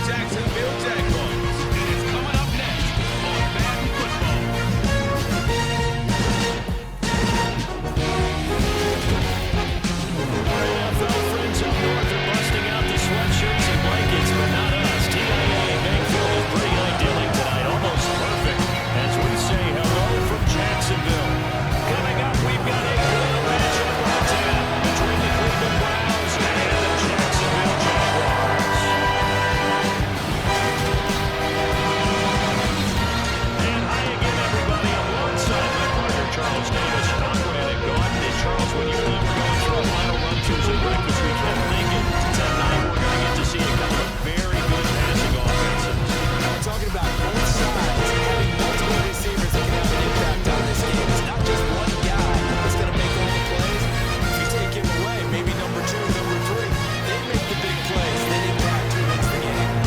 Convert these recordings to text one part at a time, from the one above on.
Jacksonville Jaguars, and it's coming up next on Madden Football. NFL friends up north are busting out the sweatshirts and blankets, but not us. TIA Bakefield is pretty idyllic tonight, almost perfect, as we say hello from Jacksonville. Coming up, we've got a good matchup on tap between the Cleveland Browns and the Jacksonville Jaguars. Charles Davis, Conway, and Gordon. And Charles, when you and I were going through our final run-throughs at breakfast, we kept thinking tonight we're going to get to see a couple of very good passing offenses. We're talking about both sides having multiple receivers that can have an impact on this game. It's not just one guy that's going to make all the plays. If you take him away, maybe number 2, number 3, they make the big plays. They impact who wins the game.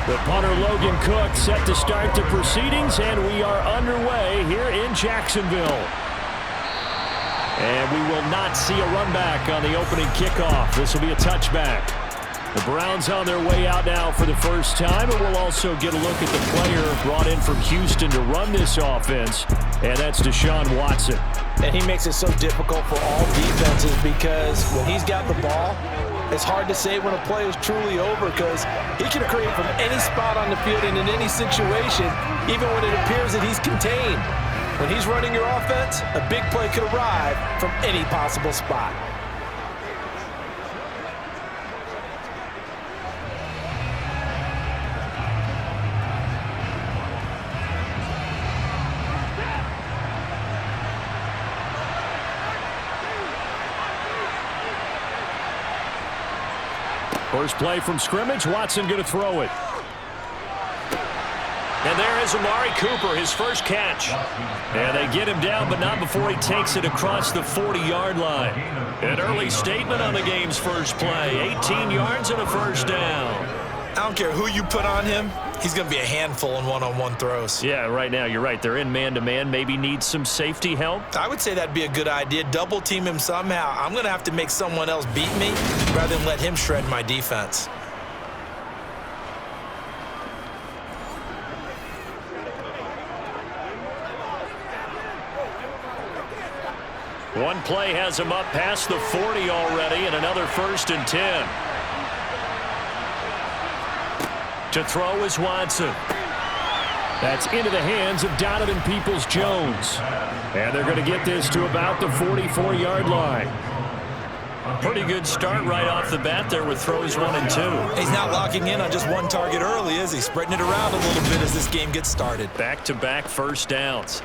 The punter Logan Cook set to start the proceedings, and we are underway here in Jacksonville. And we will not see a run back on the opening kickoff. This will be a touchback. The Browns on their way out now for the first time, and we'll also get a look at the player brought in from Houston to run this offense, and that's Deshaun Watson. And he makes it so difficult for all defenses because when he's got the ball, it's hard to say when a play is truly over because he can create from any spot on the field and in any situation, even when it appears that he's contained. When he's running your offense, a big play could arrive from any possible spot. First play from scrimmage, Watson going to throw it. And there is Amari Cooper, his first catch. And they get him down, but not before he takes it across the 40-yard line. An early statement on the game's first play. 18 yards and a first down. I don't care who you put on him. He's going to be a handful in one-on-one throws. Yeah, right now, you're right. They're in man-to-man. Maybe need some safety help. I would say that'd be a good idea. Double team him somehow. I'm going to have to make someone else beat me rather than let him shred my defense. One play has him up past the 40 already, and another 1st and 10. To throw is Watson. That's into the hands of Donovan Peoples-Jones. And they're going to get this to about the 44-yard line. Pretty good start right off the bat there with throws 1 and 2. He's not locking in on just one target early, is he? Spreading it around a little bit as this game gets started. Back-to-back first downs.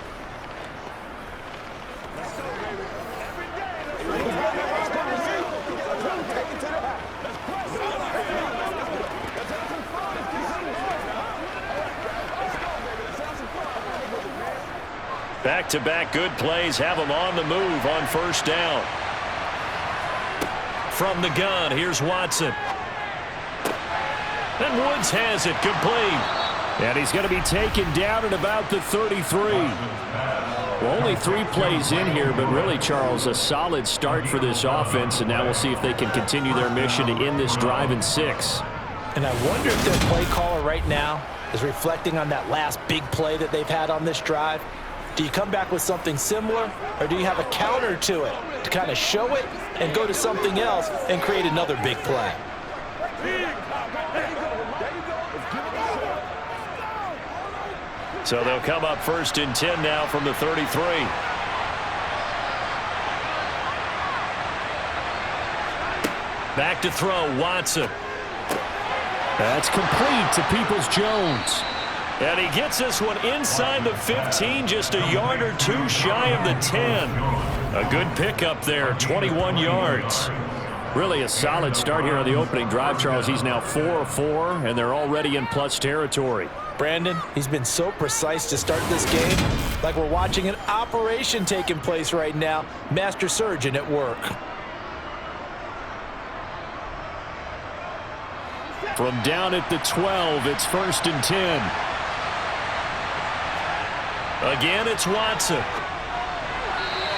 Back-to-back good plays have them on the move on first down. From the gun, here's Watson. And Woods has it complete. And he's going to be taken down at about the 33. Well, only 3 plays in here, but really, Charles, a solid start for this offense. And now we'll see if they can continue their mission to end this drive in 6. And I wonder if their play caller right now is reflecting on that last big play that they've had on this drive. Do you come back with something similar, or do you have a counter to it to kind of show it and go to something else and create another big play? So they'll come up 1st and 10 now from the 33. Back to throw, Watson. That's complete to Peoples-Jones. And he gets this one inside the 15, just a yard or two shy of the 10. A good pickup there, 21 yards. Really a solid start here on the opening drive, Charles. He's now 4 of 4, and they're already in plus territory. Brandon, he's been so precise to start this game, like we're watching an operation taking place right now. Master surgeon at work. From down at the 12, it's 1st and 10. Again, it's Watson.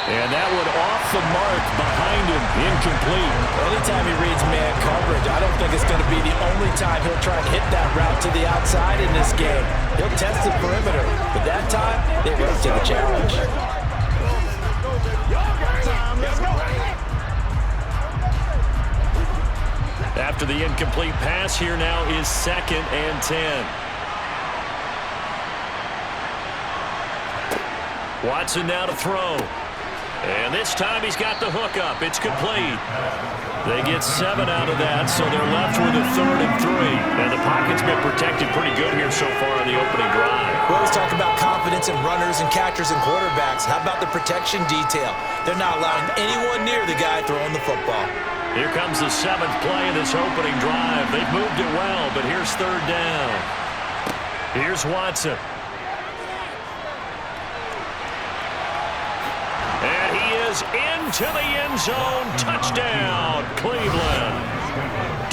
And that one off the mark behind him, incomplete. Anytime he reads man coverage, I don't think it's going to be the only time he'll try and hit that route to the outside in this game. He'll test the perimeter, but that time, they were up to the challenge. After the incomplete pass, here now is 2nd and 10. Watson now to throw. And this time he's got the hook up. It's complete. They get 7 out of that, so they're left with a 3rd and 3. And the pocket's been protected pretty good here so far on the opening drive. We always talk about confidence in runners and catchers and quarterbacks. How about the protection detail? They're not allowing anyone near the guy throwing the football. Here comes the 7th play of this opening drive. They've moved it well, but here's 3rd down. Here's Watson. And he is into the end zone. Touchdown, Cleveland.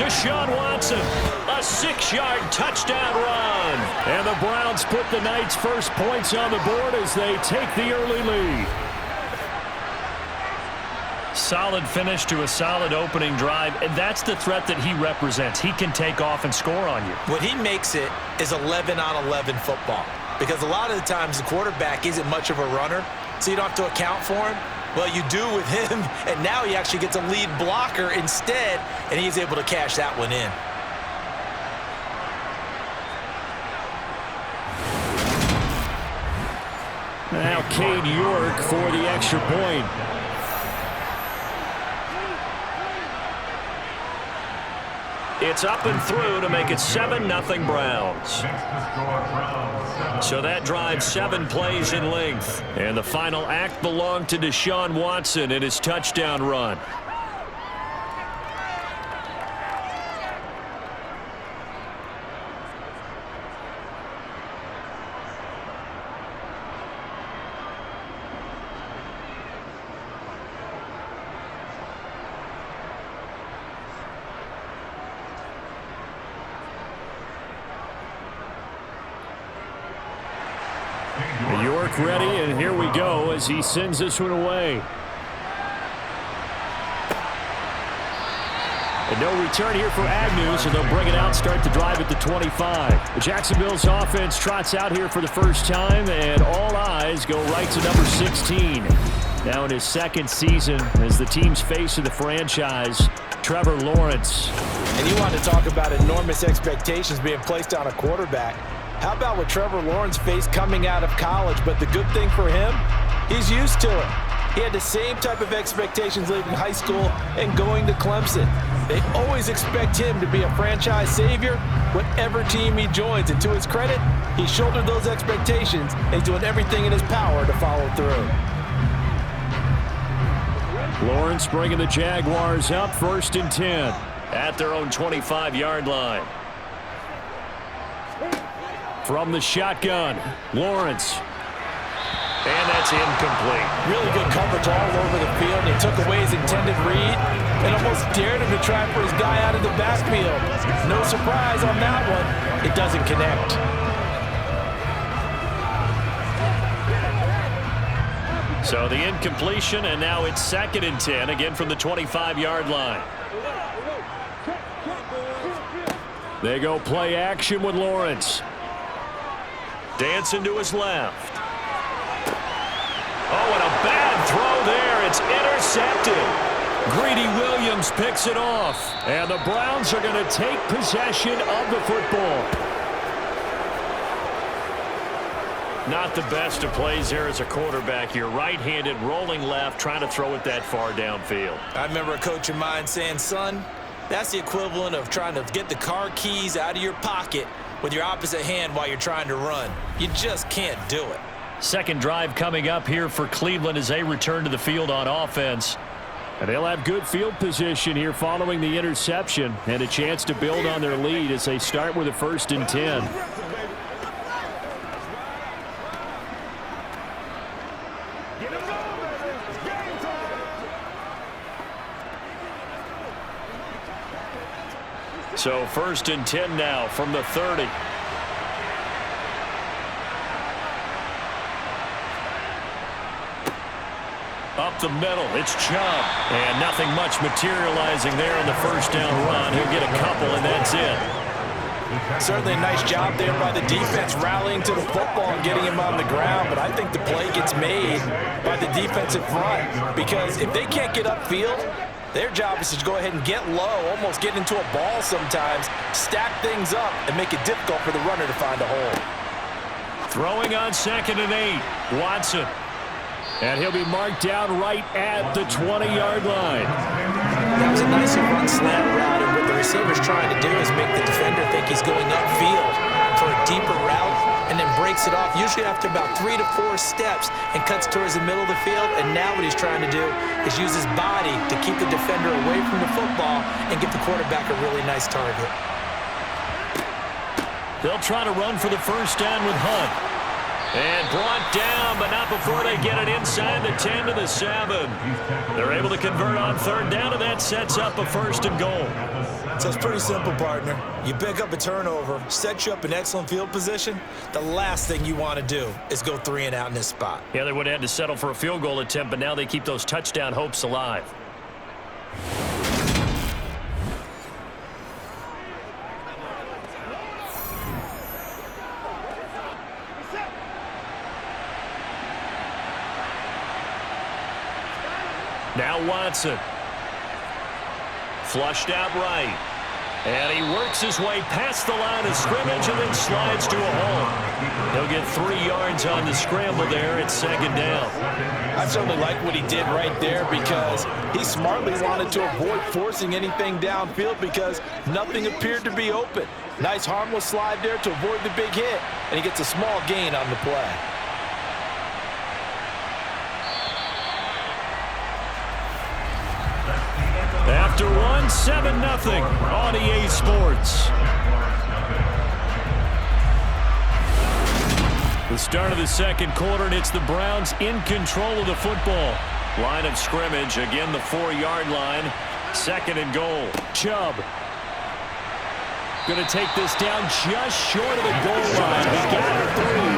Deshaun Watson, a 6-yard touchdown run. And the Browns put the Knights' first points on the board as they take the early lead. Solid finish to a solid opening drive, and that's the threat that he represents. He can take off and score on you. What he makes it is 11 on 11 football, because a lot of the times the quarterback isn't much of a runner, so you don't have to account for him. Well, you do with him, and now he actually gets a lead blocker instead, and he's able to cash that one in. Now Cade York for the extra point. It's up and through to make it 7-0 Browns. So that drives 7 plays in length. And the final act belonged to Deshaun Watson in his touchdown run. York ready, and here we go as he sends this one away. And no return here for Agnew, so they'll bring it out, start the drive at the 25. Jacksonville's offense trots out here for the first time, and all eyes go right to number 16. Now in his 2nd season as the team's face of the franchise, Trevor Lawrence. And you want to talk about enormous expectations being placed on a quarterback. How about what Trevor Lawrence faced coming out of college? But the good thing for him, he's used to it. He had the same type of expectations leaving high school and going to Clemson. They always expect him to be a franchise savior, whatever team he joins. And to his credit, he shouldered those expectations and he's doing everything in his power to follow through. Lawrence bringing the Jaguars up 1st and 10 at their own 25-yard line. From the shotgun, Lawrence. And that's incomplete. Really good coverage all over the field. He took away his intended read and almost dared him to try for his guy out of the backfield. No surprise on that one. It doesn't connect. So the incompletion, and now it's 2nd and 10, again from the 25-yard line. They go play action with Lawrence. dancing to his left. Oh, and a bad throw there. It's intercepted. Greedy Williams picks it off. And the Browns are going to take possession of the football. Not the best of plays here as a quarterback. You're right-handed, rolling left, trying to throw it that far downfield. I remember a coach of mine saying, son, that's the equivalent of trying to get the car keys out of your pocket with your opposite hand while you're trying to run. You just can't do it. Second drive coming up here for Cleveland as they return to the field on offense. And they'll have good field position here following the interception and a chance to build on their lead as they start with a 1st and 10. So 1st and 10 now from the 30. Up the middle, it's Chubb. And nothing much materializing there on the 1st down run. He'll get a couple, and that's it. Certainly a nice job there by the defense rallying to the football and getting him on the ground, but I think the play gets made by the defensive front because if they can't get upfield, their job is to go ahead and get low, almost get into a ball sometimes, stack things up, and make it difficult for the runner to find a hole. Throwing on 2nd and 8, Watson. And he'll be marked down right at the 20-yard line. That was a nice run slant route, and what the receiver's trying to do is make the defender think he's going upfield for a deeper route and then breaks it off, usually after about 3 to 4 steps, and cuts towards the middle of the field. And now what he's trying to do is use his body to keep the defender away from the football and give the quarterback a really nice target. They'll try to run for the 1st down with Hunt. And brought down, but not before they get it inside the 10 to the 7. They're able to convert on 3rd down, and that sets up a 1st and goal. So it's pretty simple, partner. You pick up a turnover, set you up in excellent field position. The last thing you want to do is go 3 and out in this spot. Yeah, they would have had to settle for a field goal attempt, but now they keep those touchdown hopes alive. Now Watson. Flushed out right. And he works his way past the line of scrimmage and then slides to a hole. He'll get 3 yards on the scramble there at 2nd down. I certainly like what he did right there because he smartly wanted to avoid forcing anything downfield because nothing appeared to be open. Nice harmless slide there to avoid the big hit, and he gets a small gain on the play. After one, 7-0 on EA Sports. The start of the 2nd quarter, and it's the Browns in control of the football. Line of scrimmage, again the 4-yard line. 2nd and goal. Chubb. Going to take this down just short of the goal line. He got it through,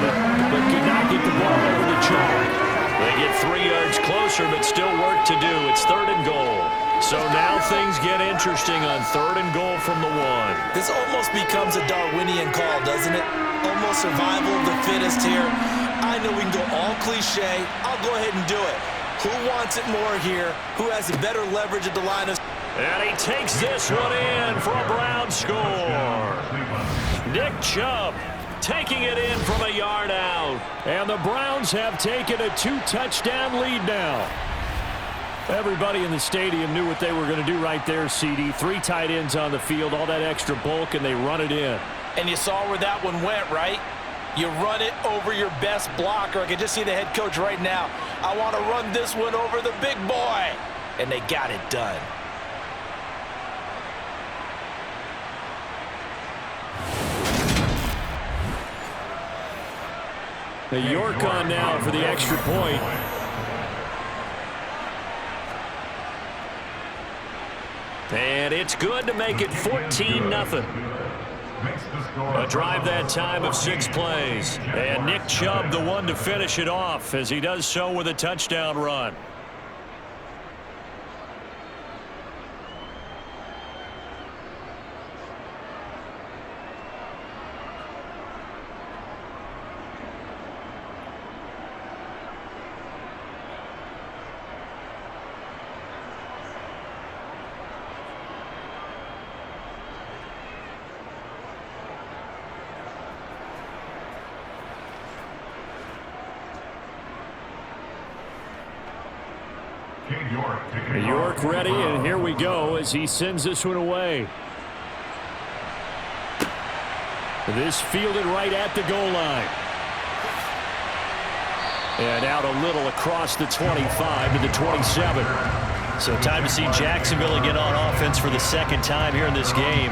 but could not get the ball over the chalk. They get 3 yards closer, but still work to do. It's 3rd and goal. So now things get interesting on 3rd and goal from the 1. This almost becomes a Darwinian call, doesn't it? Almost survival of the fittest here. I know we can go all cliche. I'll go ahead and do it. Who wants it more here? Who has the better leverage at the line of... And he takes this one in for a Brown score. Nick Chubb taking it in from a yard out. And the Browns have taken a 2-touchdown lead now. Everybody in the stadium knew what they were going to do right there, CD. 3 tight ends on the field, all that extra bulk, and they run it in. And you saw where that one went, right? You run it over your best blocker. I can just see the head coach right now. I want to run this one over the big boy. And they got it done. The York on now for the extra point. And it's good to make it 14-0. A drive that time of 6 plays. And Nick Chubb the one to finish it off as he does so with a touchdown run. York ready, and here we go as he sends this one away. This fielded right at the goal line. And out a little across the 25 to the 27. So time to see Jacksonville again on offense for the second time here in this game.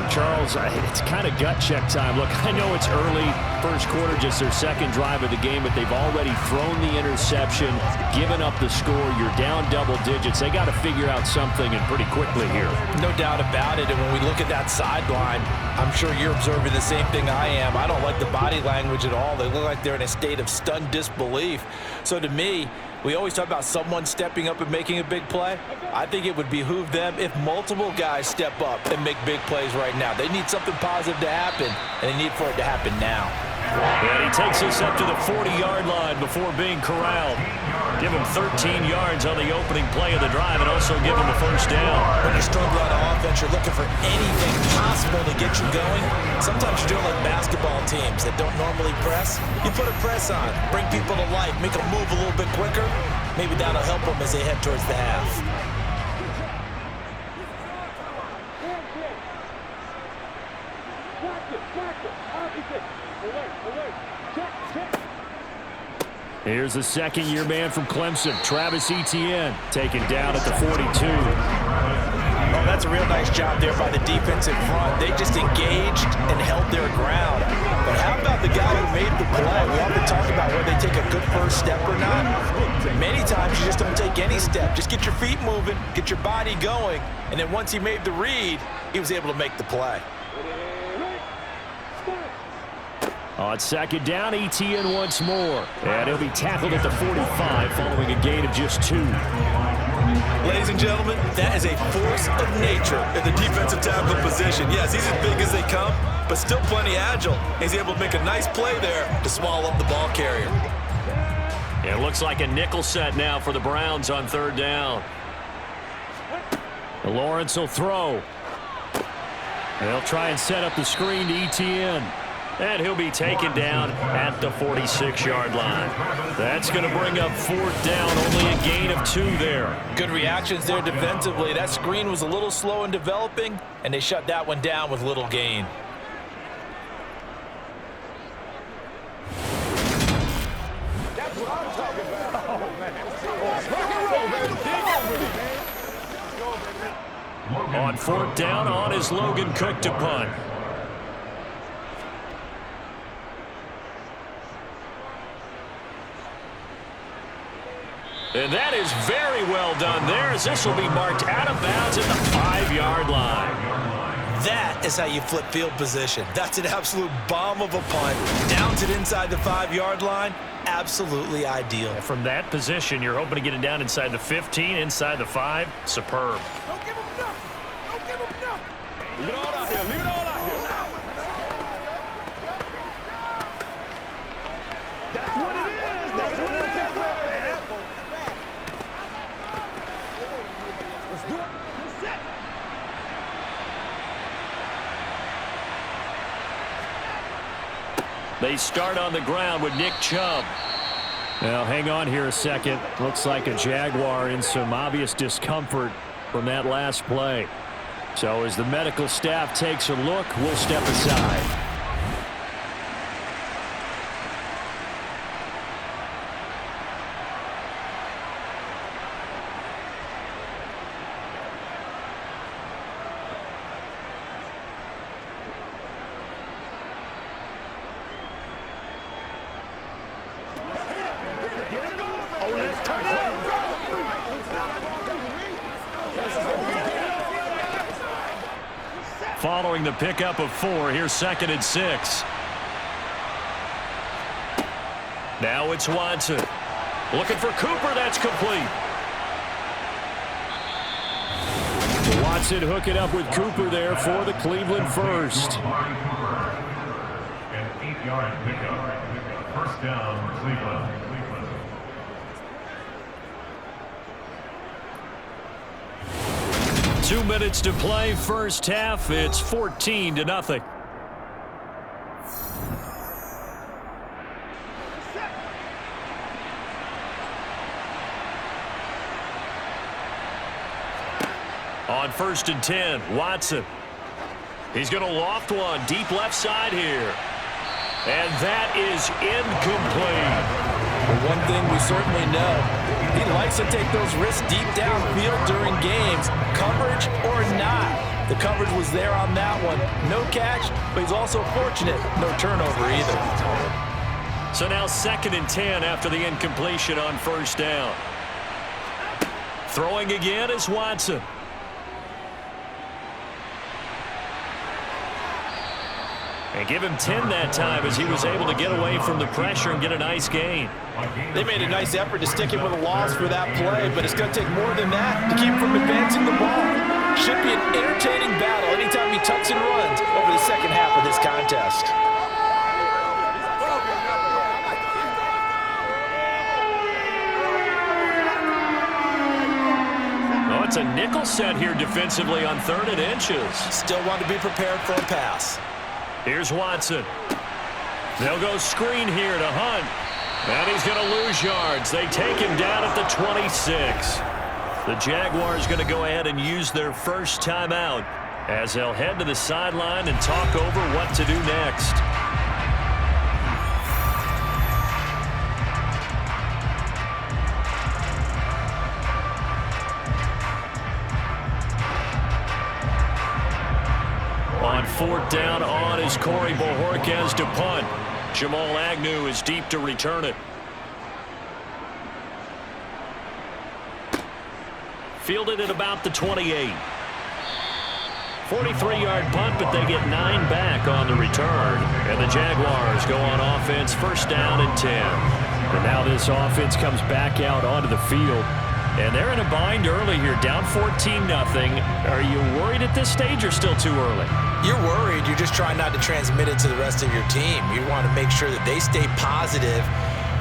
Charles, it's kind of gut check time. Look, I know it's early, first quarter, just their second drive of the game, but they've already thrown the interception, given up the score. You're down double digits. They got to figure out something, and pretty quickly here. No doubt about it. And when we look at that sideline, I'm sure you're observing the same thing I am. I don't like the body language at all. They look like they're in a state of stunned disbelief. So to me, we always talk about someone stepping up and making a big play. I think it would behoove them if multiple guys step up and make big plays right now. They need something positive to happen, and they need for it to happen now. And he takes us up to the 40-yard line before being corralled. Give him 13 yards on the opening play of the drive and also give him a first down. When you're struggling on offense, you're looking for anything possible to get you going. Sometimes you're doing like basketball teams that don't normally press. You put a press on, bring people to life, make them move a little bit quicker. Maybe that'll help them as they head towards the half. Here's the second-year man from Clemson, Travis Etienne, taken down at the 42. Oh, that's a real nice job there by the defense in front. They just engaged and held their ground. But how about the guy who made the play? We often talk about whether they take a good first step or not. Many times you just don't take any step. Just get your feet moving, get your body going, and then once he made the read, he was able to make the play. On second down, Etienne once more. And he'll be tackled at the 45 following a gain of just 2. Ladies and gentlemen, that is a force of nature in the defensive tackle position. Yes, he's as big as they come, but still plenty agile. He's able to make a nice play there to swallow up the ball carrier. It looks like a nickel set now for the Browns on third down. Lawrence will throw. They'll try and set up the screen to Etienne. And he'll be taken down at the 46-yard line. That's going to bring up fourth down, only a gain of 2 there. Good reactions there defensively. That screen was a little slow in developing, and they shut that one down with little gain. That's what I'm talking about. Oh, man. On fourth down, on is Logan Cook to punt. And that is very well done there, as this will be marked out of bounds at the 5-yard line. That is how you flip field position. That's an absolute bomb of a punt. Downs it inside the 5-yard line. Absolutely ideal. From that position, you're hoping to get it down inside the 15, inside the 5. Superb. Don't give him enough. Don't give him enough. Leave it all out here. Leave it all out here. That's what it is. That's what it is. Let's do it. Set. They start on the ground with Nick Chubb. Now, hang on here a second. Looks like a Jaguar in some obvious discomfort from that last play. So as the medical staff takes a look, we'll step aside. Following the pickup of 4, here's 2nd and 6. Now it's Watson. Looking for Cooper, that's complete. Watson hooking up with Cooper there for the Cleveland first. An 8-yard pickup. First down, Cleveland. 2 minutes to play, first half. It's 14-0. On 1st and 10, Watson. He's going to loft one deep left side here. And that is incomplete. Well, one thing we certainly know, he likes to take those risks deep downfield during games, coverage or not. The coverage was there on that one. No catch, but he's also fortunate. No turnover either. So now 2nd and 10 after the incompletion on 1st down. Throwing again is Watson. And give him 10 that time as he was able to get away from the pressure and get a nice gain. They made a nice effort to stick him with a loss for that play, but it's going to take more than that to keep him from advancing the ball. Should be an entertaining battle anytime he tucks and runs over the second half of this contest. Oh, it's a nickel set here defensively on 3rd and inches. Still want to be prepared for a pass. Here's Watson. They'll go screen here to Hunt. And he's going to lose yards. They take him down at the 26. The Jaguars going to go ahead and use their first timeout as they'll head to the sideline and talk over what to do next. On 4th down on is Corey Bojorquez to punt. Jamal Agnew is deep to return it. Fielded at about the 28. 43-yard punt, but they get 9 back on the return. And the Jaguars go on offense, 1st down and 10. And now this offense comes back out onto the field. And they're in a bind early here, down 14-0. Are you worried at this stage or still too early? You're worried. You're just trying not to transmit it to the rest of your team. You want to make sure that they stay positive.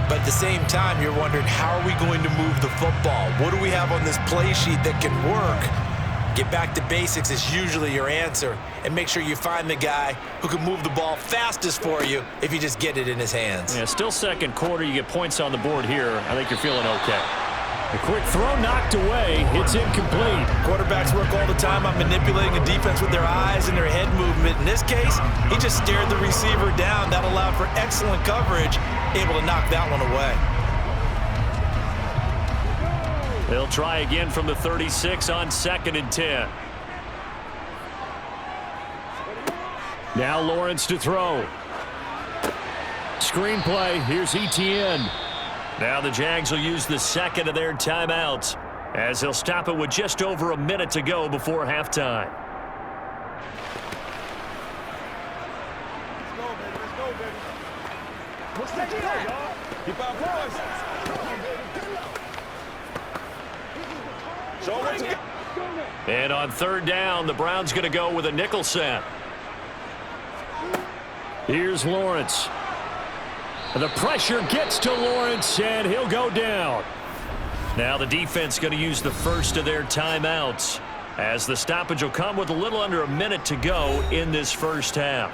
But at the same time, you're wondering, how are we going to move the football? What do we have on this play sheet that can work? Get back to basics is usually your answer. And make sure you find the guy who can move the ball fastest for you if you just get it in his hands. Yeah, still 2nd quarter. You get points on the board here. I think you're feeling okay. A quick throw knocked away. It's incomplete. Quarterbacks work all the time on manipulating a defense with their eyes and their head movement. In this case, he just stared the receiver down. That allowed for excellent coverage, able to knock that one away. They'll try again from the 36 on 2nd and 10. Now Lawrence to throw. Screenplay. Here's Etienne. Now the Jags will use the 2nd of their timeouts as they'll stop it with just over a minute to go before halftime. And on 3rd down, the Browns going to go with a nickel set. Here's Lawrence. The pressure gets to Lawrence, and he'll go down. Now the defense going to use the 1st of their timeouts as the stoppage will come with a little under a minute to go in this 1st half.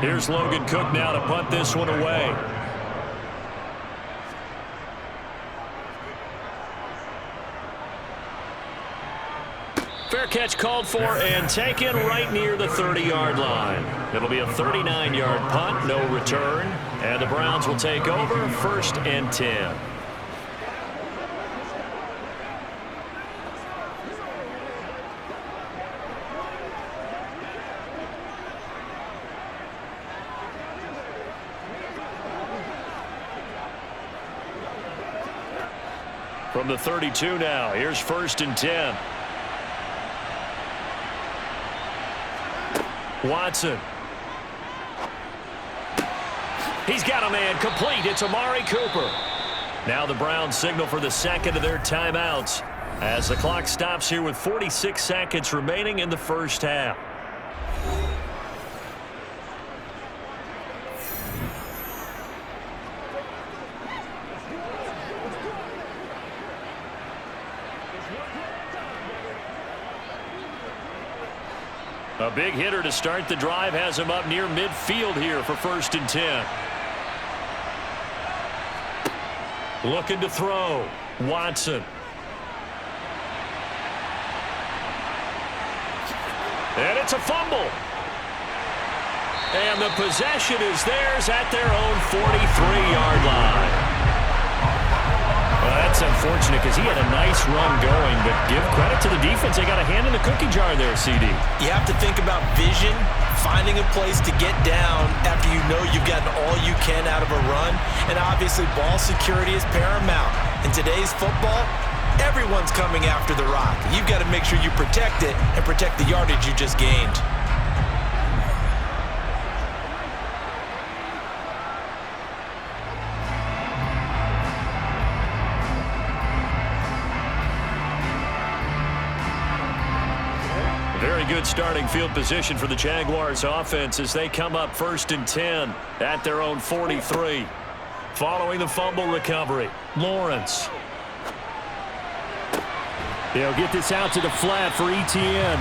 Here's Logan Cook now to punt this one away. Fair catch called for and taken right near the 30-yard line. It'll be a 39-yard punt, no return. And the Browns will take over, 1st and 10. From the 32 now, here's 1st and 10. Watson. He's got a man complete. It's Amari Cooper. Now the Browns signal for the 2nd of their timeouts as the clock stops here with 46 seconds remaining in the 1st half. A big hitter to start the drive has him up near midfield here for 1st and 10. Looking to throw. Watson. And it's a fumble. And the possession is theirs at their own 43-yard line. Well, that's unfortunate because he had a nice run going, but give credit to the defense. They got a hand in the cookie jar there, CD. You have to think about vision, finding a place to get down after you know you've gotten all you can out of a run, and obviously ball security is paramount. In today's football, everyone's coming after the rock. You've got to make sure you protect it and protect the yardage you just gained. Very good starting field position for the Jaguars offense as they come up 1st and 10 at their own 43. Following the fumble recovery, Lawrence. They'll get this out to the flat for ETN.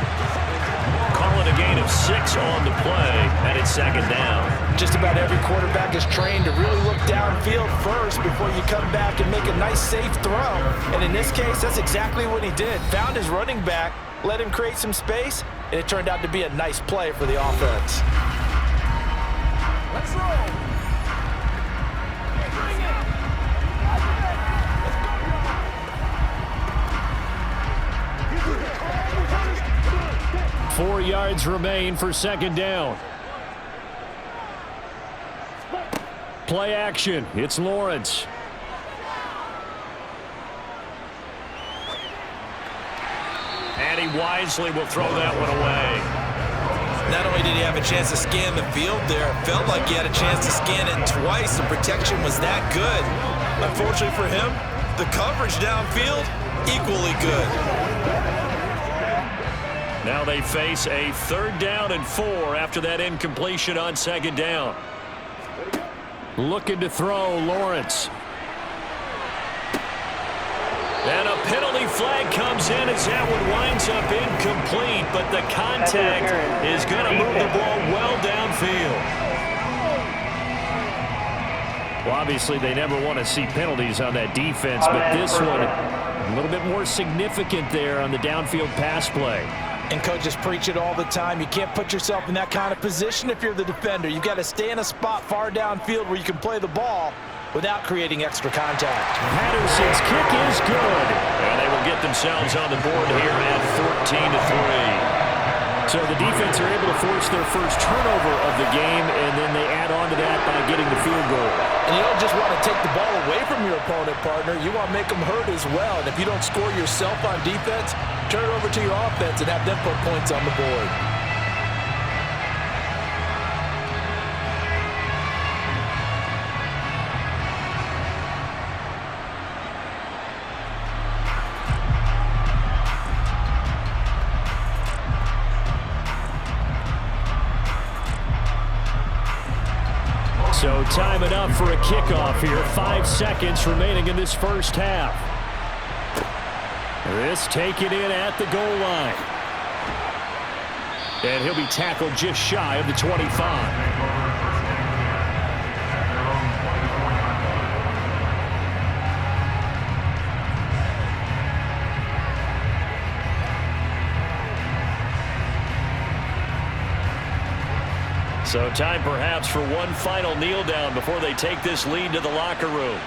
Call it a gain of 6 on the play, and it's 2nd down. Just about every quarterback is trained to really look downfield first before you come back and make a nice, safe throw. And in this case, that's exactly what he did. Found his running back, let him create some space, and it turned out to be a nice play for the offense. Let's roll. 4 yards remain for 2nd down. Play action. It's Lawrence. And he wisely will throw that one away. Not only did he have a chance to scan the field there, it felt like he had a chance to scan it twice. The protection was that good. Unfortunately for him, the coverage downfield, equally good. Now they face a 3rd down and 4 after that incompletion on 2nd down. Looking to throw, Lawrence. And a penalty flag comes in as that one winds up incomplete, but the contact is going to move the ball well downfield. Well, obviously they never want to see penalties on that defense, but this one a little bit more significant there on the downfield pass play. And coaches preach it all the time. You can't put yourself in that kind of position if you're the defender. You've got to stay in a spot far downfield where you can play the ball without creating extra contact. Patterson's kick is good. And they will get themselves on the board here at 14-3. So the defense are able to force their first turnover of the game, and then they add on to that by getting the field goal. And you don't just want to take the ball away from your opponent, partner. You want to make them hurt as well. And if you don't score yourself on defense, turn it over to your offense and have them put points on the board. So time it up for a kickoff here. 5 seconds remaining in this first half. This taken in at the goal line. And he'll be tackled just shy of the 25. So time perhaps for one final kneel down before they take this lead to the locker room.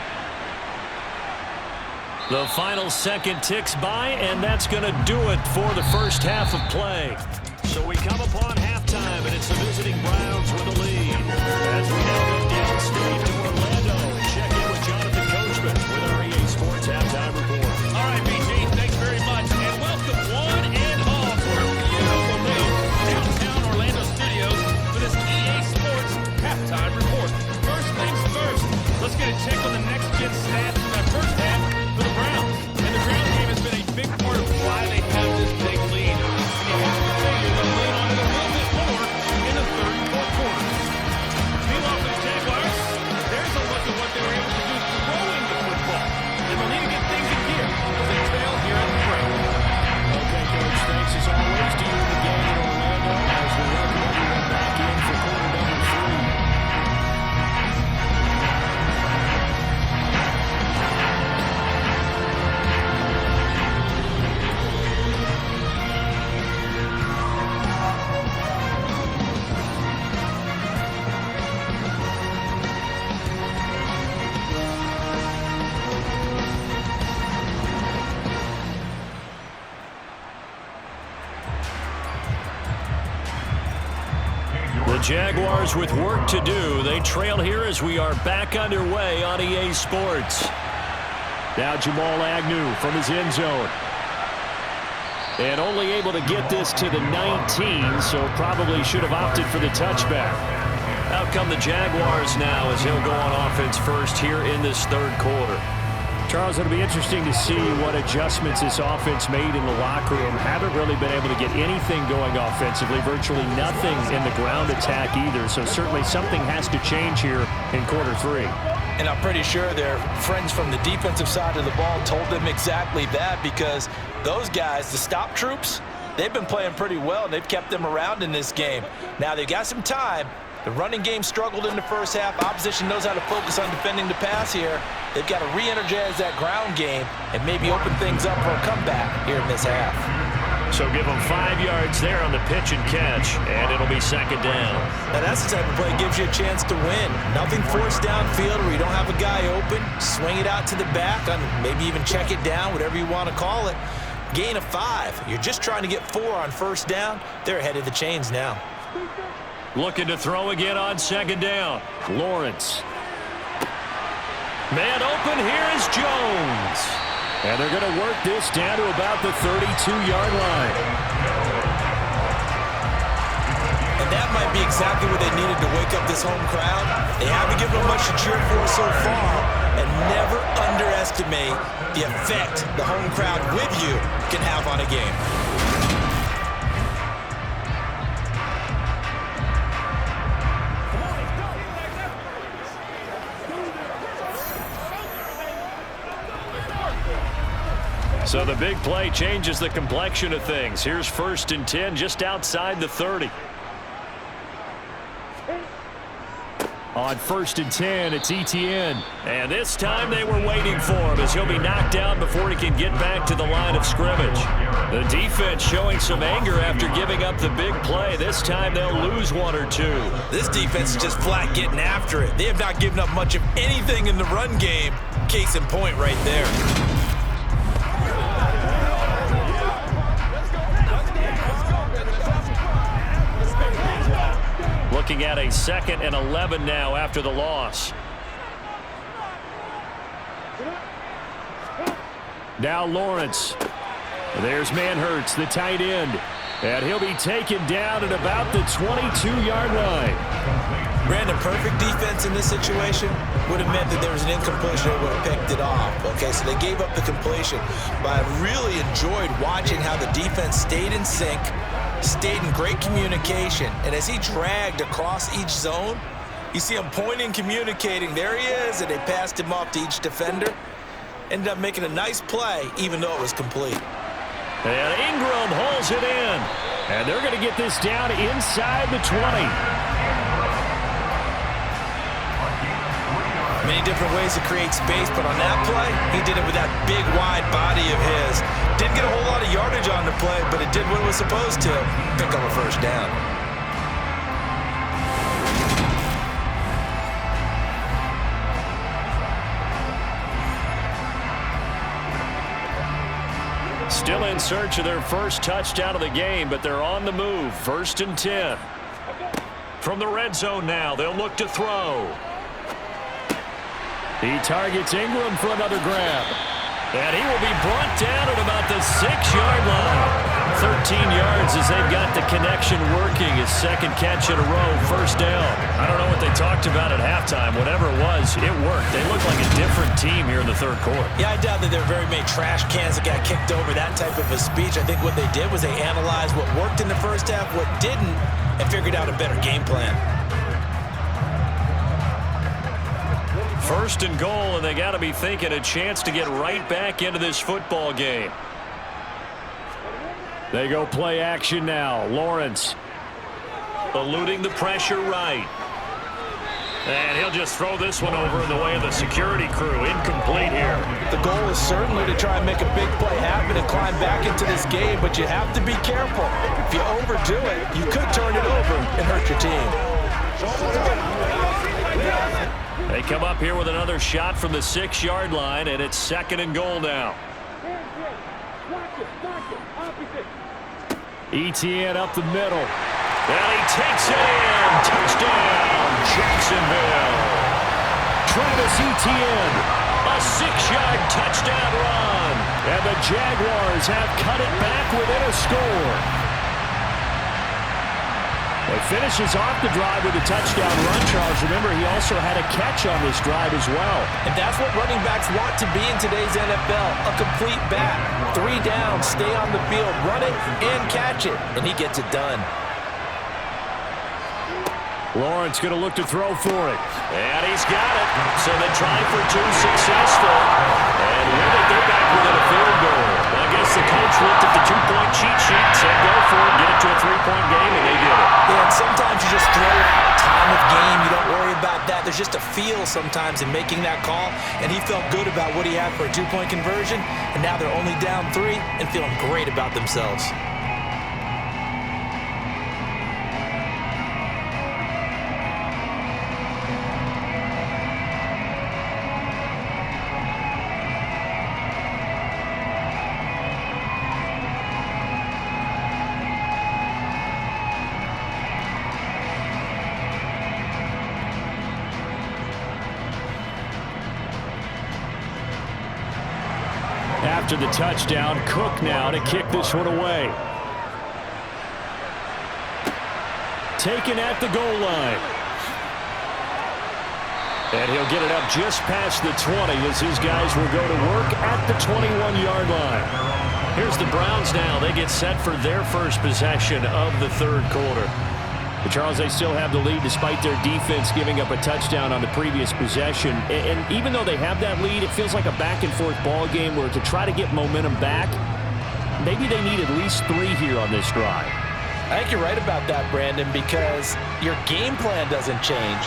The final second ticks by, and that's going to do it for the first half of play. So we come upon halftime, and it's the visiting Browns with the lead. As we now go downstate to Orlando and check in with Jonathan Coachman with our EA Sports Halftime Report. All right, BG, thanks very much. And welcome one and all to our beautiful new downtown Orlando studios for this EA Sports Halftime Report. First things first, let's get a check on the next-gen stats from that first half for the Browns. And the ground game has been a big part of why they have this big lead. And you have to figure they'll lean on it a little bit more in the third and fourth quarters. Meanwhile, for the Jaguars, their The Jaguars with work to do. They trail here as we are back underway on EA Sports. Now Jamal Agnew from his end zone. And only able to get this to the 19, so probably should have opted for the touchback. Out come the Jaguars now as he'll go on offense first here in this third quarter. Charles, it'll be interesting to see what adjustments this offense made in the locker room. Haven't really been able to get anything going offensively, virtually nothing in the ground attack either, so certainly something has to change here in quarter three. And I'm pretty sure their friends from the defensive side of the ball told them exactly that, because those guys, the stop troops, they've been playing pretty well, and they've kept them around in this game. Now they've got some time. The running game struggled in the first half. Opposition knows how to focus on defending the pass here. They've got to re-energize that ground game and maybe open things up for a comeback here in this half. So give them 5 yards there on the pitch and catch, and it'll be second down. Now that's the type of play that gives you a chance to win. Nothing forced downfield where you don't have a guy open. Swing it out to the back, maybe even check it down, whatever you want to call it. Gain of 5. You're just trying to get 4 on first down. They're ahead of the chains now. Looking to throw again on second down. Lawrence. Man open, here is Jones. And they're going to work this down to about the 32-yard line. And that might be exactly what they needed to wake up this home crowd. They haven't given them much to cheer for so far, and never underestimate the effect the home crowd with you can have on a game. So the big play changes the complexion of things. Here's 1st and 10 just outside the 30. On 1st and 10, it's Etienne. And this time they were waiting for him as he'll be knocked down before he can get back to the line of scrimmage. The defense showing some anger after giving up the big play. This time they'll lose 1 or 2. This defense is just flat getting after it. They have not given up much of anything in the run game. Case in point right there. Looking at a 2nd and 11 now after the loss. Now Lawrence. There's Manhertz, the tight end. And he'll be taken down at about the 22-yard line. Brandon, perfect defense in this situation would have meant that there was an incompletion. They would have picked it off. Okay, so they gave up the completion. But I really enjoyed watching how the defense stayed in sync, stayed in great communication, and as he dragged across each zone, you see him pointing, communicating. There he is, and they passed him off to each defender. Ended up making a nice play, even though it was complete. And Ingram holds it in. And they're going to get this down inside the 20. Many different ways to create space, but on that play, he did it with that big, wide body of his. Didn't get a whole lot of yardage on the play, but it did what it was supposed to. Pick up a first down. Still in search of their first touchdown of the game, but they're on the move. 1st and 10. From the red zone now, they'll look to throw. He targets Ingram for another grab. And he will be brought down at about the 6-yard line. 13 yards as they've got the connection working. His 2nd catch in a row, 1st down. I don't know what they talked about at halftime. Whatever it was, it worked. They look like a different team here in the 3rd quarter. Yeah, I doubt that there were very many trash cans that got kicked over, that type of a speech. I think what they did was they analyzed what worked in the first half, what didn't, and figured out a better game plan. 1st and goal, and they got to be thinking a chance to get right back into this football game. They go play action now. Lawrence eluding the pressure right. And he'll just throw this one over in the way of the security crew. Incomplete here. The goal is certainly to try and make a big play happen and climb back into this game, but you have to be careful. If you overdo it, you could turn it over and hurt your team. They come up here with another shot from the 6-yard line, and it's 2nd and goal now. Etienne up the middle. And he takes it in. Touchdown, Jacksonville. Travis Etienne, a 6-yard touchdown run. And the Jaguars have cut it back within a score. Well, he finishes off the drive with a touchdown run, Charles. Remember, he also had a catch on this drive as well. And that's what running backs want to be in today's NFL, a complete back. 3 down, stay on the field, run it, and catch it. And he gets it done. Lawrence going to look to throw for it. And he's got it. So the try for 2 successful. And with it, they're back within a field goal. I guess the coach looked at the 2-point cheat sheet, said go for it, get it to a 3-point game, and they did it. Yeah, and sometimes you just throw out time of game. You don't worry about that. There's just a feel sometimes in making that call. And he felt good about what he had for a 2-point conversion. And now they're only down 3 and feeling great about themselves. After the touchdown, Cook now to kick this one away. Taken at the goal line. And he'll get it up just past the 20 as his guys will go to work at the 21-yard line. Here's the Browns now. They get set for their first possession of the third quarter. But Charles, they still have the lead despite their defense giving up a touchdown on the previous possession. And even though they have that lead, it feels like a back-and-forth ball game where to try to get momentum back, maybe they need at least 3 here on this drive. I think you're right about that, Brandon, because your game plan doesn't change.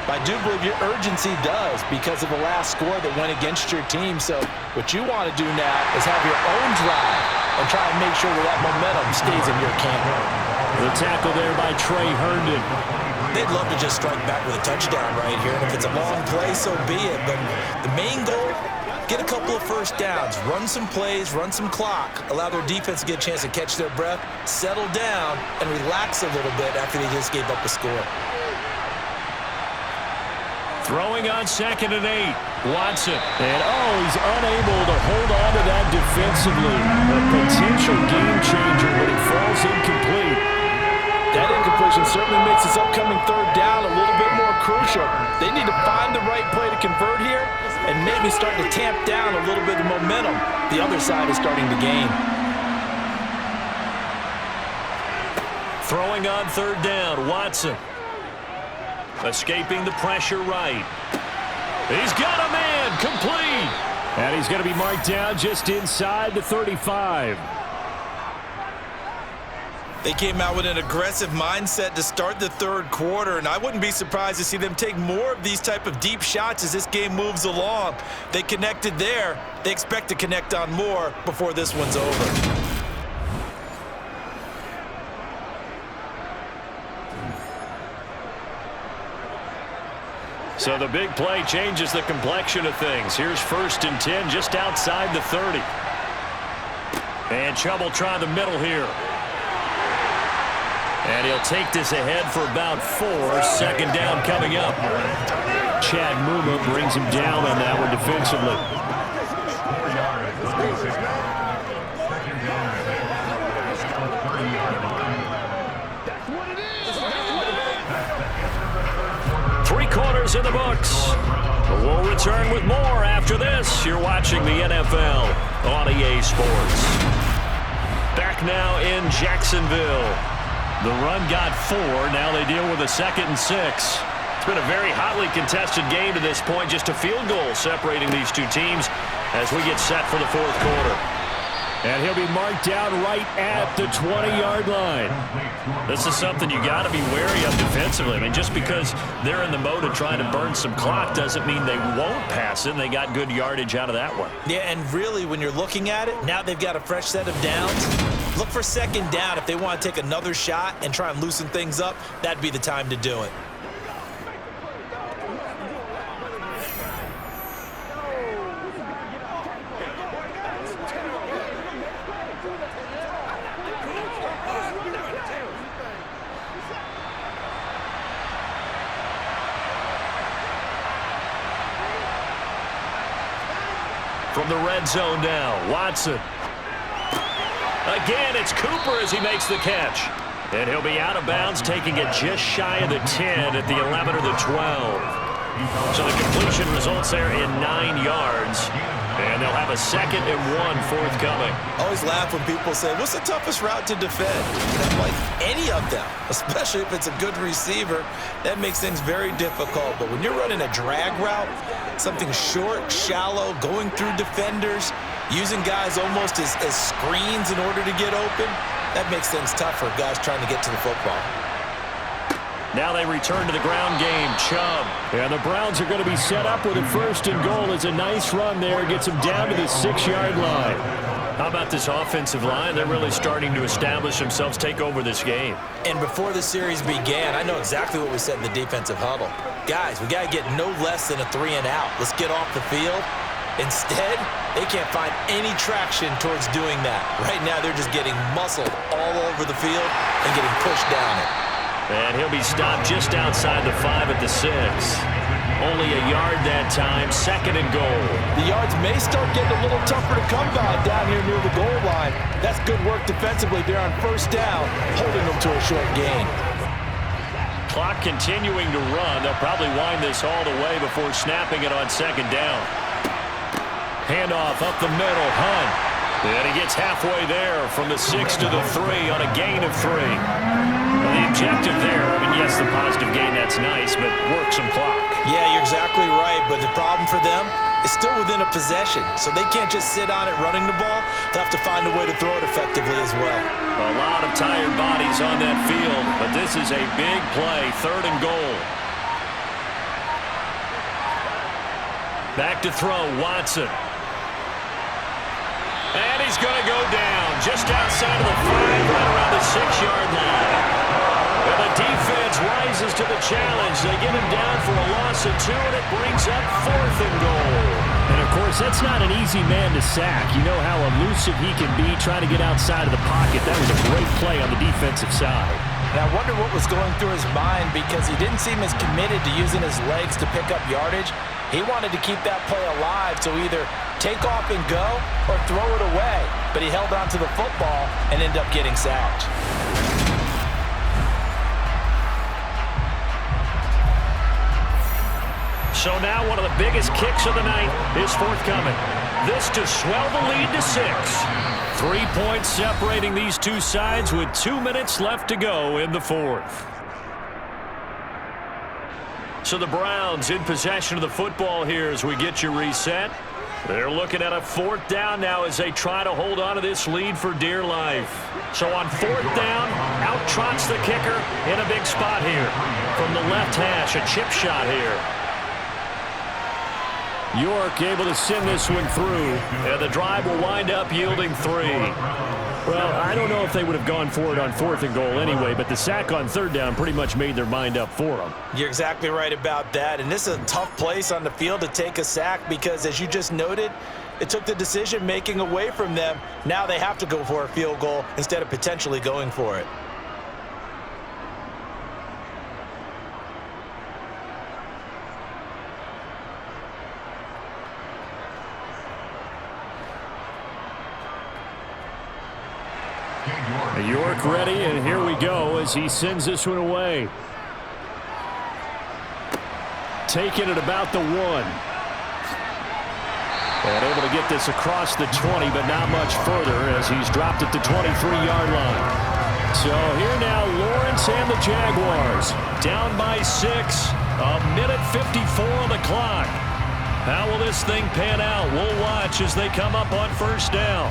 But I do believe your urgency does because of the last score that went against your team. So what you want to do now is have your own drive and try and make sure that momentum stays in your camp. The tackle there by Trey Herndon. They'd love to just strike back with a touchdown right here. And if it's a long play, so be it. But the main goal, get a couple of first downs, run some plays, run some clock, allow their defense to get a chance to catch their breath, settle down, and relax a little bit after they just gave up a score. Throwing on 2nd and 8. Watson. And he's unable to hold on to that defensively. A potential game changer, but it falls incomplete. That incompletion certainly makes this upcoming 3rd down a little bit more crucial. They need to find the right play to convert here and maybe start to tamp down a little bit of momentum. The other side is starting to gain. Throwing on 3rd down, Watson. Escaping the pressure right. He's got a man, complete. And he's going to be marked down just inside the 35. They came out with an aggressive mindset to start the 3rd quarter, and I wouldn't be surprised to see them take more of these type of deep shots as this game moves along. They connected there. They expect to connect on more before this one's over. So the big play changes the complexion of things. Here's 1st and 10 just outside the 30. And Chubb will try the middle here. And he'll take this ahead for about 4. 2nd down coming up. Chad Muma brings him down on that one defensively. 4 yards. 2nd down. 30-yard line. That's what it is. 3 quarters in the books. We'll return with more after this. You're watching the NFL on EA Sports. Back now in Jacksonville. The run got 4. Now they deal with a 2nd and 6. It's been a very hotly contested game to this point. Just a field goal separating these two teams as we get set for the 4th quarter. And he'll be marked down right at the 20-yard line. This is something you got to be wary of defensively. I mean, just because they're in the mode of trying to burn some clock doesn't mean they won't pass it. And they got good yardage out of that one. Yeah, and really, when you're looking at it, now they've got a fresh set of downs. Look for 2nd down. If they want to take another shot and try and loosen things up, that'd be the time to do it. the red zone now. Watson. Again, it's Cooper as he makes the catch. And he'll be out of bounds, taking it just shy of the 10 at the 11 or the 12. So the completion results there in 9 yards. And they'll have a 2nd and 1 forthcoming. I always laugh when people say, what's the toughest route to defend? And I'm like, any of them, especially if it's a good receiver. That makes things very difficult. But when you're running a drag route, something short, shallow, going through defenders, using guys almost as screens in order to get open, that makes things tough for guys trying to get to the football. Now they return to the ground game. Chubb. And the Browns are going to be set up with a 1st and goal. It's a nice run there. Gets them down to the 6-yard line. How about this offensive line? They're really starting to establish themselves, take over this game. And before the series began, I know exactly what we said in the defensive huddle. Guys, we got to get no less than a 3 and out. Let's get off the field. Instead, they can't find any traction towards doing that. Right now, they're just getting muscled all over the field and getting pushed down it. And he'll be stopped just outside the 5 at the 6. Only a yard that time, 2nd and goal. The yards may start getting a little tougher to come by down here near the goal line. That's good work defensively there on 1st down, holding them to a short gain. Clock continuing to run. They'll probably wind this all the way before snapping it on 2nd down. Handoff up the middle, Hunt. And he gets halfway there from the 6 to the 3 on a gain of 3. The objective there, I mean, yes, the positive gain, that's nice, but work some clock. Yeah, you're exactly right, but the problem for them is still within a possession, so they can't just sit on it running the ball. They'll have to find a way to throw it effectively as well. A lot of tired bodies on that field, but this is a big play, 3rd and goal. Back to throw, Watson. And he's going to go down just outside of the 5, right around the 6-yard line. And the defense rises to the challenge. They get him down for a loss of 2, and it brings up 4th and goal. And, of course, that's not an easy man to sack. You know how elusive he can be trying to get outside of the pocket. That was a great play on the defensive side. And I wonder what was going through his mind because he didn't seem as committed to using his legs to pick up yardage. He wanted to keep that play alive, so either take off and go or throw it away. But he held on to the football and ended up getting sacked. So now one of the biggest kicks of the night is forthcoming. This to swell the lead to 6. 3 points separating these two sides with 2 minutes left to go in the 4th. So the Browns in possession of the football here as we get you reset. They're looking at a 4th down now as they try to hold on to this lead for dear life. So on 4th down, out trots the kicker in a big spot here. From the left hash, a chip shot here. York able to send this one through. And the drive will wind up yielding 3. Well, I don't know if they would have gone for it on 4th and goal anyway, but the sack on 3rd down pretty much made their mind up for them. You're exactly right about that, and this is a tough place on the field to take a sack because, as you just noted, it took the decision-making away from them. Now they have to go for a field goal instead of potentially going for it. York ready, and here we go as he sends this one away. Taking it about the 1. And able to get this across the 20, but not much further as he's dropped at the 23-yard line. So here now, Lawrence and the Jaguars. Down by 6, a minute 54 on the clock. How will this thing pan out? We'll watch as they come up on 1st down.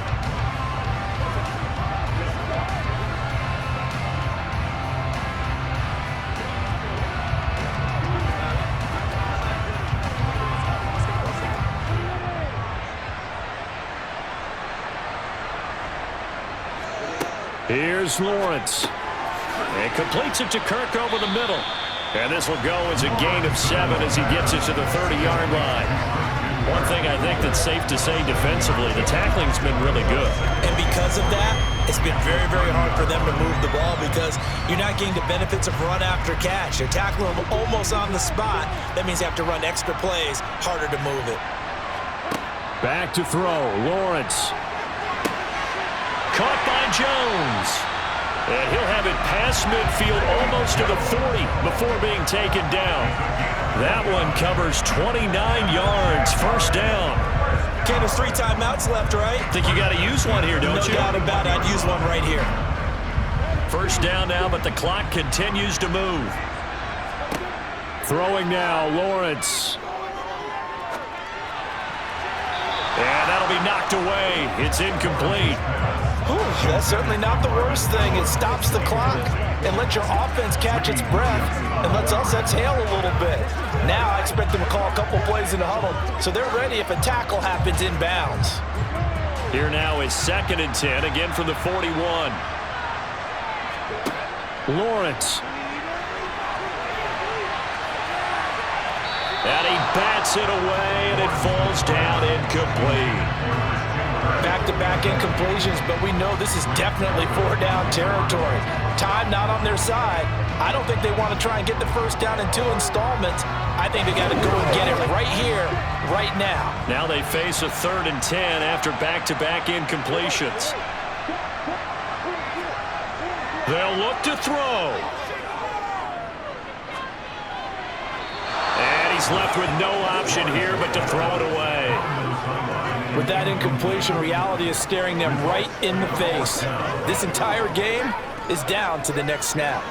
Here's Lawrence. And completes it to Kirk over the middle. And this will go as a gain of 7 as he gets it to the 30-yard line. One thing I think that's safe to say defensively, the tackling's been really good. And because of that, it's been very, very hard for them to move the ball because you're not getting the benefits of run after catch. You're tackling them almost on the spot. That means you have to run extra plays, harder to move it. Back to throw. Lawrence. Caught by Jones. And he'll have it past midfield almost to the 40 before being taken down. That one covers 29 yards. First down. Okay, there's 3 timeouts left, right? Think you got to use one here, don't you? No doubt about it. I'd use one right here. First down now, but the clock continues to move. Throwing now, Lawrence. And that'll be knocked away. It's incomplete. Ooh, that's certainly not the worst thing. It stops the clock and lets your offense catch its breath and lets us exhale a little bit. Now I expect them to call a couple plays in the huddle so they're ready if a tackle happens inbounds. Here now is 2nd and 10, again from the 41. Lawrence. And he bats it away, and it falls down incomplete. Back-to-back incompletions, but we know this is definitely 4-down territory. Time not on their side. I don't think they want to try and get the first down in 2 installments. I think they got to go and get it right here, right now. Now they face a 3rd and 10 after back-to-back incompletions. They'll look to throw. And he's left with no option here but to throw it away. With that incompletion, reality is staring them right in the face. This entire game is down to the next snap.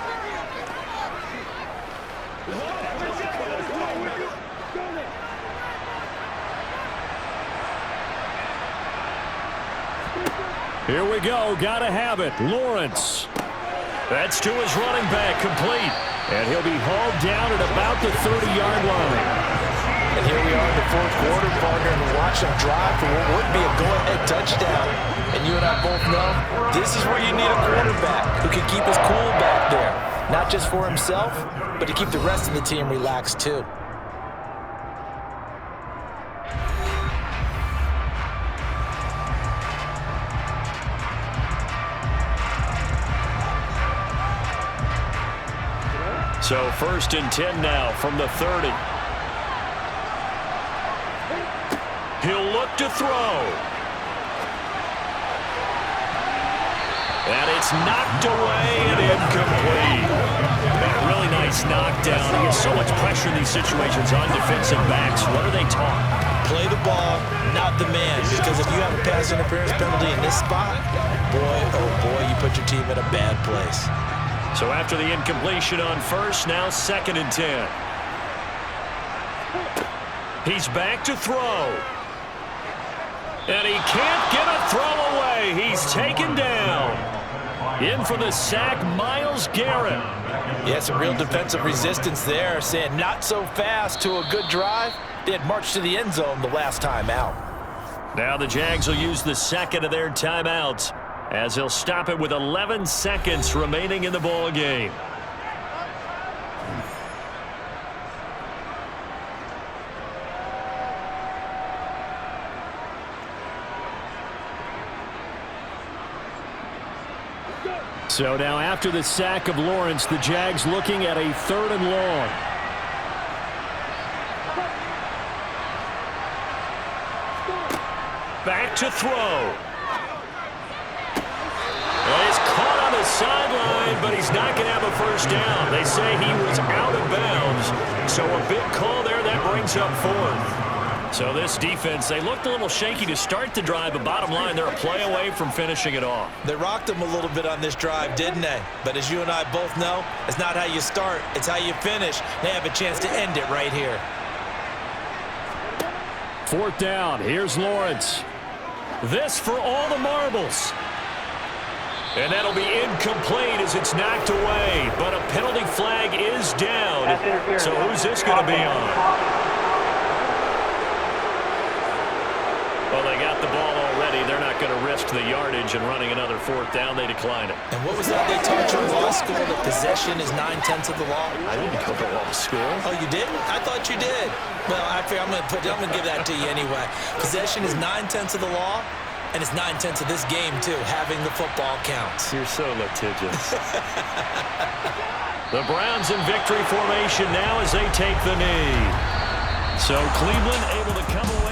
Here we go. Gotta have it. Lawrence. That's to his running back, complete. And he'll be hauled down at about the 30-yard line. And here we are in the 4th quarter, partner, and watch them drive for what would be a go-ahead touchdown. And you and I both know this is where you need a quarterback who can keep his cool back there. Not just for himself, but to keep the rest of the team relaxed too. So 1st and 10 now from the 30. He'll look to throw. And it's knocked away and incomplete. And a really nice knockdown. He gets so much pressure in these situations on defensive backs. What are they taught? Play the ball, not the man. Because if you have a pass interference penalty in this spot, boy, oh boy, you put your team in a bad place. So after the incompletion on 1st, now 2nd and 10. He's back to throw. And he can't get a throw away. He's taken down. In for the sack, Myles Garrett. Yeah, some real defensive resistance there, saying not so fast to a good drive. They had marched to the end zone the last time out. Now the Jags will use the 2nd of their timeouts as they'll stop it with 11 seconds remaining in the ball game. So now after the sack of Lawrence, the Jags looking at a 3rd and long. Back to throw. Well, he's caught on the sideline, but he's not going to have a first down. They say he was out of bounds. So a big call there that brings up 4th. So this defense, they looked a little shaky to start the drive, but bottom line, they're a play away from finishing it off. They rocked them a little bit on this drive, didn't they? But as you and I both know, it's not how you start, it's how you finish. They have a chance to end it right here. 4th down. Here's Lawrence. This for all the marbles. And that'll be incomplete as it's knocked away. But a penalty flag is down. So who's this going to be on? Well, they got the ball already. They're not going to risk the yardage and running another 4th down. They decline it. And what was that they taught you in law school? That possession is 9/10 of the law? I didn't go to law school. Oh, you didn't? I thought you did. Well, I figure I'm going to give that to you anyway. Possession is 9/10 of the law, and it's 9/10 of this game, too. Having the football counts. You're so litigious. The Browns in victory formation now as they take the knee. So Cleveland able to come away